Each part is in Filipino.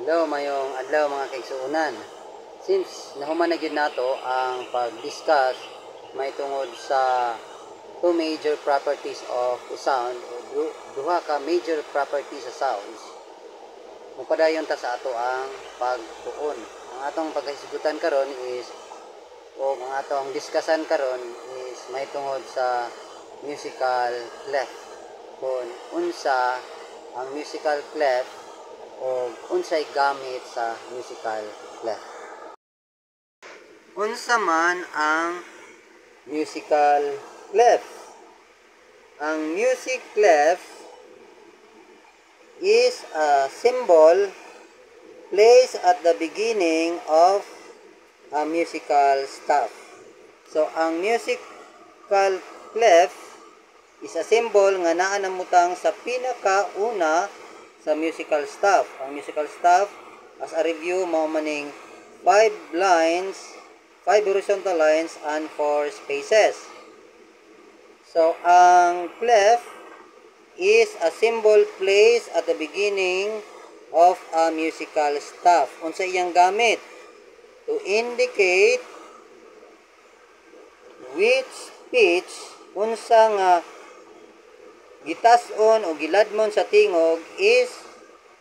Hello, mayong adlaw mga kaigsuonan. Since nahuman na gyud nato ang pag-discuss may tungod sa two major properties of sound o duha ka major properties sa sounds, mupadayon ta sa ato ang pagtuon. Ang atong paghisgutan karon is o ang atong discussan karon is may tungod sa musical clef. Kung unsa ang musical clef o unsay gamit sa musical clef. Unsa man ang musical clef? Ang music clef is a symbol placed at the beginning of a musical stuff. So ang musical clef is a symbol nga naa namutang sa pinakauna sa musical stuff. Ang musical stuff, as a review, mao maning 5 lines, 5 horizontal lines, and 4 spaces. So, ang clef is a symbol placed at the beginning of a musical stuff. Unsa iyang gamit? To indicate which pitch, unsa nga gitas-on o giladmon sa tingog is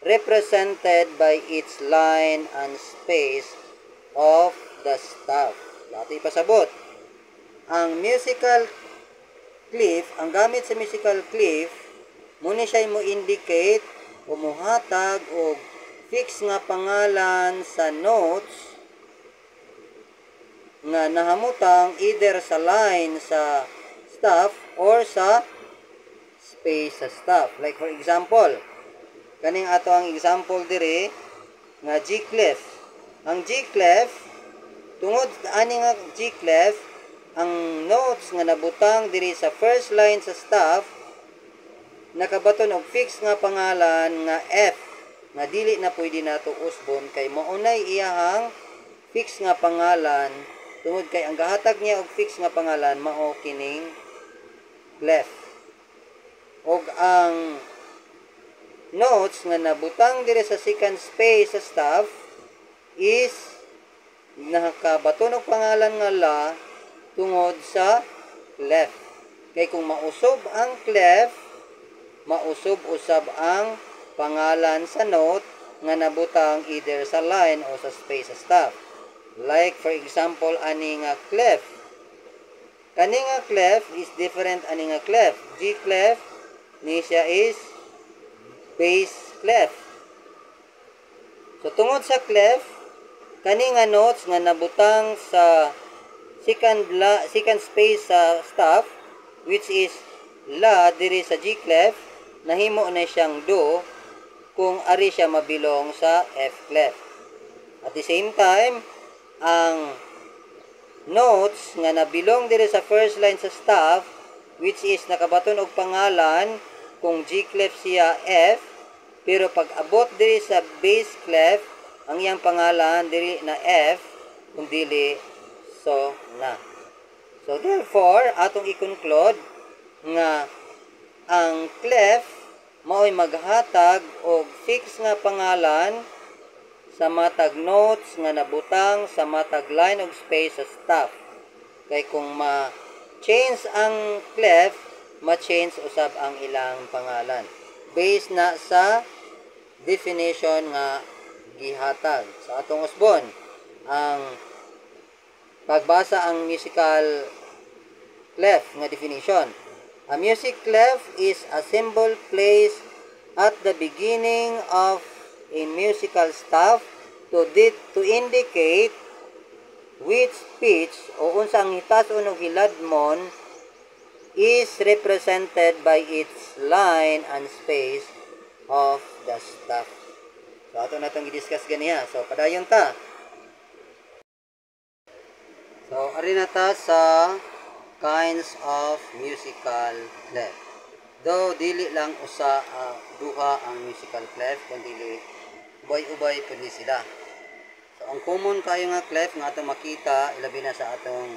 represented by its line and space of the staff. Dato ipasabot. Ang musical clef, ang gamit sa musical clef, muna siya mo indicate o muhatag o fix nga pangalan sa notes nga nahamutang either sa line sa staff or sa space sa staff. Like for example, kaning ato ang example dire nga G clef. Ang G clef, tungod ani nga G clef, ang notes nga nabutang diri sa first line sa staff nakabaton og fix nga pangalan nga F nga dili na pwede nato usbon kay maunay iyahang fix nga pangalan tungod kay ang gahatag niya og fix nga pangalan mao kining clef. Og ang notes nga nabutang dire sa second space sa staff is nakabatunog pangalan nga la tungod sa clef. Kay kung mausob ang clef, mausob usab ang pangalan sa note nga nabutang either sa line o sa space sa staff. Like for example ani nga clef. Kani nga clef is different ani nga clef. G clef ni siya is bass clef. So tungod sa clef, kani nga notes nga nabutang sa second space sa staff, which is la diri sa G clef, nahimo na siyang do kung ari siya mabilong sa F clef. At the same time, ang notes nga nabilong diri sa first line sa staff, which is nakabaton og pangalan kung G clef siya F, pero pag abot diri sa bass clef, ang iyang pangalan diri na F, kung dili so na. So therefore, atong i-conclude nga ang clef mao'y maghatag og fix nga pangalan sa matag notes nga nabutang sa matag line og space sa staff. Kay kung ma-change ang clef, ma-change usab ang ilang pangalan based na sa definition nga gihatag sa atong usbon. Ang pagbasa ang musical clef nga definition. A music clef is a symbol placed at the beginning of a musical staff to indicate which pitch o unsa ang hitas-on o hiladmon is represented by its line and space of the staff. So, ato na itong i-discuss ganiya. So, padayon ta. So, ari na ta sa kinds of musical clef. Though, dili lang usa duha ang musical clef, kundi ubay-ubay pud ni sila. So, ang common kayo nga clef nga atong makita, ilabi na sa atong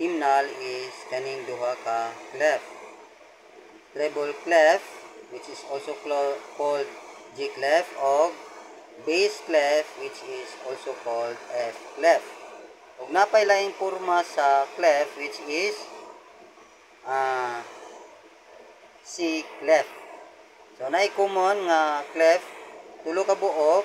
hymnal is kaning duha ka clef. Treble clef, which is also called G clef, o bass clef which is also called F clef. Ug napay laing porma sa clef which is C clef. So naay common nga clef tulo ka buok,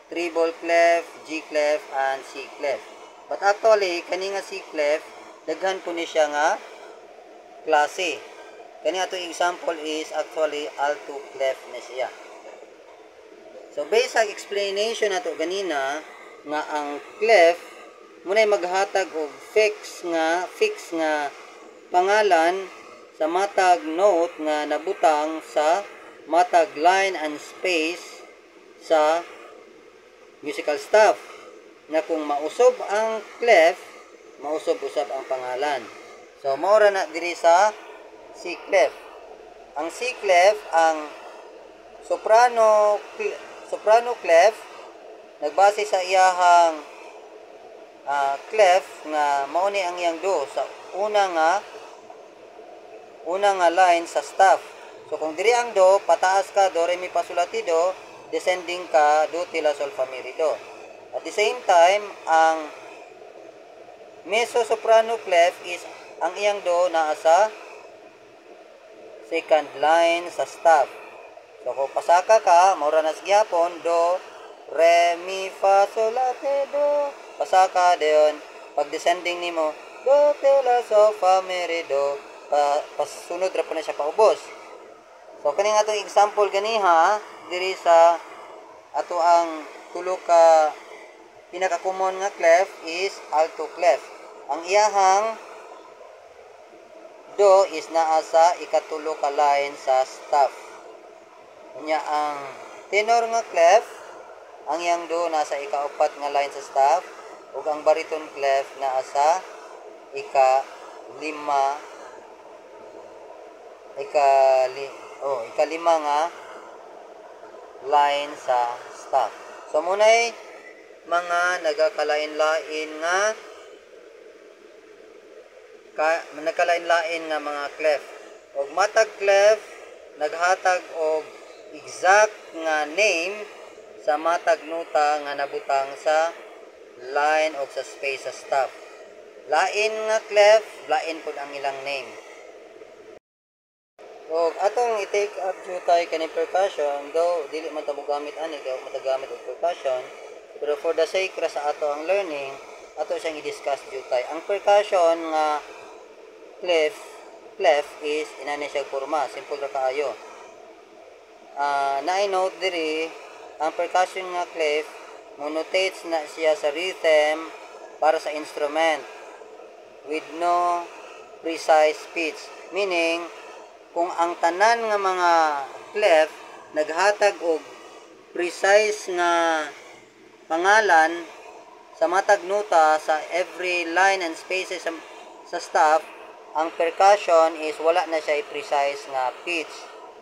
treble clef, G clef and C clef. But actually kani nga C clef daghan po ni siya nga klase. Kani ato example is actually alto clef na siya. So based sa explanation nato ganina nga ang clef munay maghatag og fix nga pangalan sa matag note nga nabutang sa matag line and space sa musical staff. Na kung mausob ang clef, mausob usab ang pangalan. So mao ra na diri sa C clef. Ang C clef ang soprano clef nagbase sa iyahang clef nga mao ni ang iyang do sa una nga line sa staff. So kung diri ang do, pataas ka do re mi fa sol la ti do, descending ka do ti la sol fa mi re do. At the same time, ang mezzo soprano clef is ang iyang do naa sa second line sa staff. So kung pasaka ka, maura na gyapon do re mi fa sol la ti do. Pasaka dayon pag descending nimo do ti la sol fa mi re do. Pasunod ra pa na siya paubos. So kaning atong example ganiha diri sa ato ang tulo ka pinaka-common nga clef is alto clef. Ang iyahang do is naa sa ikatulo ka line sa staff. Unya ang tenor nga clef ang iyang do nasa ikaupat nga line sa staff ug ang baritone clef naa sa ikalima nga line sa staff. So munay mga nagakalain-lain nga mga clef. Og matag clef naghatag og exact nga name sa matag nota nga nabutang sa line o sa space sa staff. Lain nga clef, lain pud ang ilang name. Og atong i-take up jutay kani percussion, though dili man ta mo gamit ani kay matagamit og percussion, pero for the sake ra sa ato ang learning, ato siyang i-discuss jutay. Ang percussion nga clef is inani siya porma, simple ra kaayo. Naay note diri, ang percussion nga clef monotates na siya sa rhythm para sa instrument with no precise pitch, meaning kung ang tanan nga mga clef naghatag og precise nga pangalan sa matag nota sa every line and spaces sa staff, ang percussion is wala na siya precise nga pitch.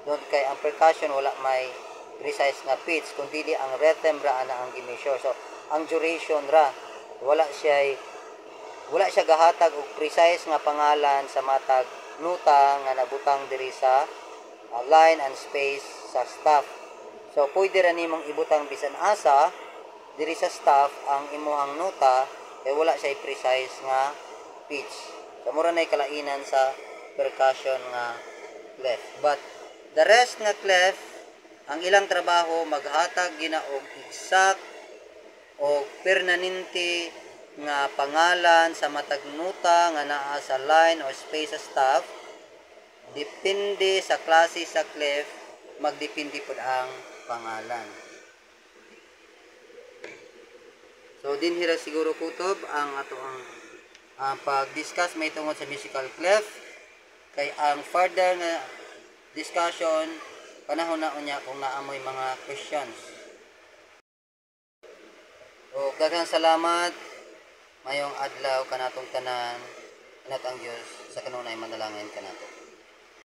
Doon kay ang percussion wala may precise nga pitch, kundi ang rhythm ra ana ang gimeasure. So ang duration ra wala siya gahatag og precise nga pangalan sa matag nota nga nabutang diri sa line and space sa staff. So pwede ra nimong ibutang bisan asa diri sa staff ang imuhang nota kay wala siya precise nga pitch. So mura nay kalainan sa percussion nga clef. But the rest nga clef ang ilang trabaho maghatag gina og exact o permanente nga pangalan sa matag nota nga naa sa line or space sa staff. Depende sa klase sa clef, magdepende pud ang pangalan. So dinhira siguro kutob ang ato ang pag-discuss may tungod sa musical clef, kay ang further nga discussion panahon na unya kung naamoy mga questions. O daghang salamat. Mayong adlaw kanatong tanan, kanatang Dios sa kanunay manalangin kanato.